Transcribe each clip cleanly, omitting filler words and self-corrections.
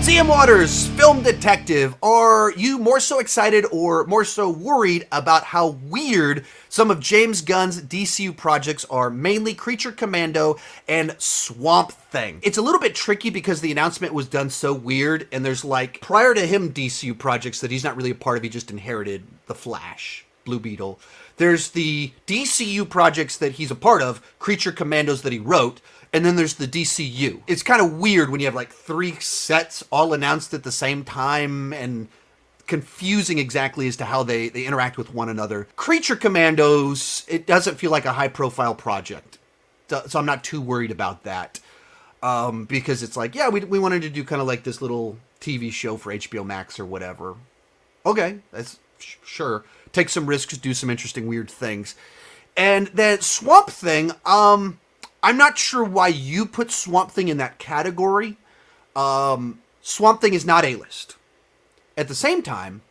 CM Waters, film detective, are you more so excited or more so worried about how weird some of James Gunn's DCU projects are, mainly Creature Commando and Swamp Thing? It's a little bit tricky because the announcement was done so weird, and there's like, prior to him DCU projects that he's not really a part of, he just inherited The Flash, Blue Beetle. There's the DCU projects that he's a part of, Creature Commandos that he wrote, and then there's the DCU. It's kind of weird when you have like 3 sets all announced at the same time and confusing exactly as to how they interact with one another. Creature Commandos, it doesn't feel like a high-profile project, so I'm not too worried about that. Because it's like, yeah, we wanted to do kind of like this little TV show for HBO Max or whatever. Okay, that's sure. Take some risks, do some interesting, weird things. And then Swamp Thing, I'm not sure why you put Swamp Thing in that category. Swamp Thing is not A-list. At the same time,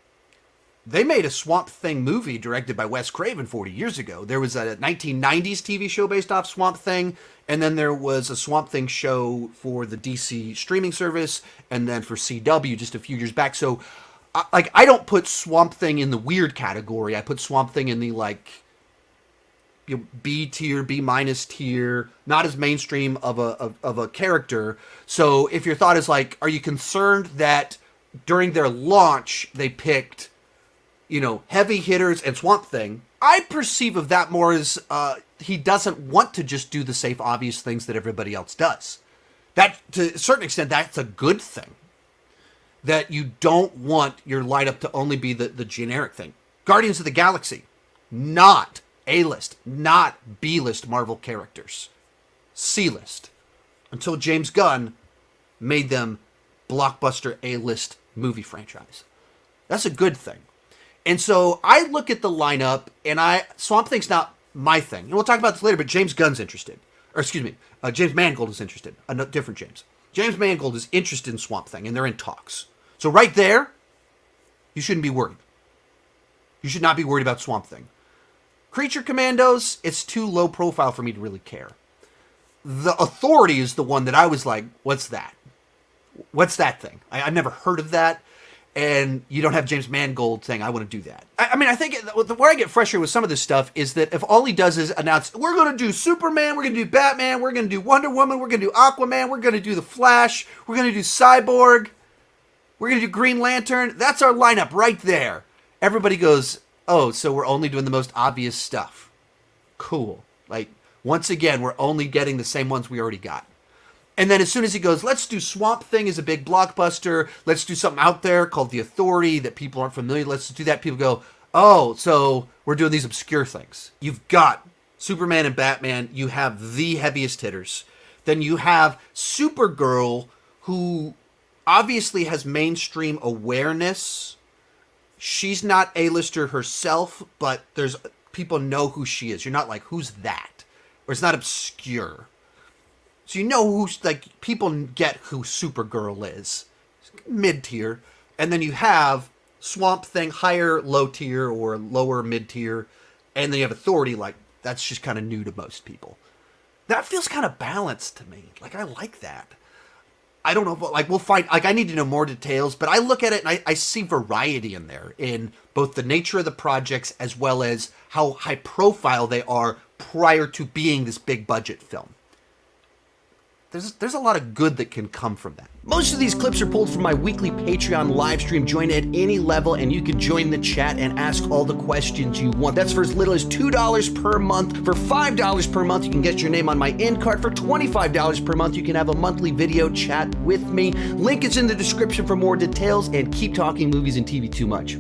they made a Swamp Thing movie directed by Wes Craven 40 years ago. There was a 1990s TV show based off Swamp Thing, and then there was a Swamp Thing show for the DC streaming service, and then for CW just a few years back. So, I don't put Swamp Thing in the weird category. I put Swamp Thing in the, like, B tier, B minus tier, not as mainstream of a character. So if your thought is like, are you concerned that during their launch they picked, heavy hitters and Swamp Thing? I perceive of that more as he doesn't want to just do the safe, obvious things that everybody else does. That, to a certain extent, that's a good thing. That you don't want your lineup to only be the generic thing. Guardians of the Galaxy, not A-list, not B-list Marvel characters. C-list. Until James Gunn made them blockbuster A-list movie franchise. That's a good thing. And so I look at the lineup, and Swamp Thing's not my thing. And we'll talk about this later, but James Gunn's interested. Or excuse me, James Mangold is interested. A different James. James Mangold is interested in Swamp Thing, and they're in talks. So right there, you shouldn't be worried. You should not be worried about Swamp Thing. Creature Commandos, it's too low profile for me to really care. The Authority is the one that I was like, what's that? What's that thing? I've never heard of that. And you don't have James Mangold saying, I want to do that. I think where I get frustrated with some of this stuff is that if all he does is announce, we're going to do Superman, we're going to do Batman, we're going to do Wonder Woman, we're going to do Aquaman, we're going to do The Flash, we're going to do Cyborg, we're going to do Green Lantern. That's our lineup right there. Everybody goes, oh, so we're only doing the most obvious stuff. Cool. Like, once again, we're only getting the same ones we already got. And then as soon as he goes, let's do Swamp Thing as a big blockbuster. Let's do something out there called The Authority that people aren't familiar with. Let's do that. People go, oh, so we're doing these obscure things. You've got Superman and Batman. You have the heaviest hitters. Then you have Supergirl, who obviously has mainstream awareness. She's not A-lister herself, but there's people know who she is. You're not like, who's that? Or it's not obscure. So you know who's, like, people get who Supergirl is. Mid-tier. And then you have Swamp Thing, higher low tier or lower mid-tier. And then you have Authority, like, that's just kind of new to most people. That feels kind of balanced to me. Like, I like that. I don't know, if, like, we'll find, like, I need to know more details, but I look at it and I see variety in there, in both the nature of the projects as well as how high profile they are prior to being this big budget film. There's a lot of good that can come from that. Most of these clips are pulled from my weekly Patreon live stream. Join at any level and you can join the chat and ask all the questions you want. That's for as little as $2 per month. For $5 per month, you can get your name on my end card. For $25 per month, you can have a monthly video chat with me. Link is in the description for more details, and keep talking movies and TV too much.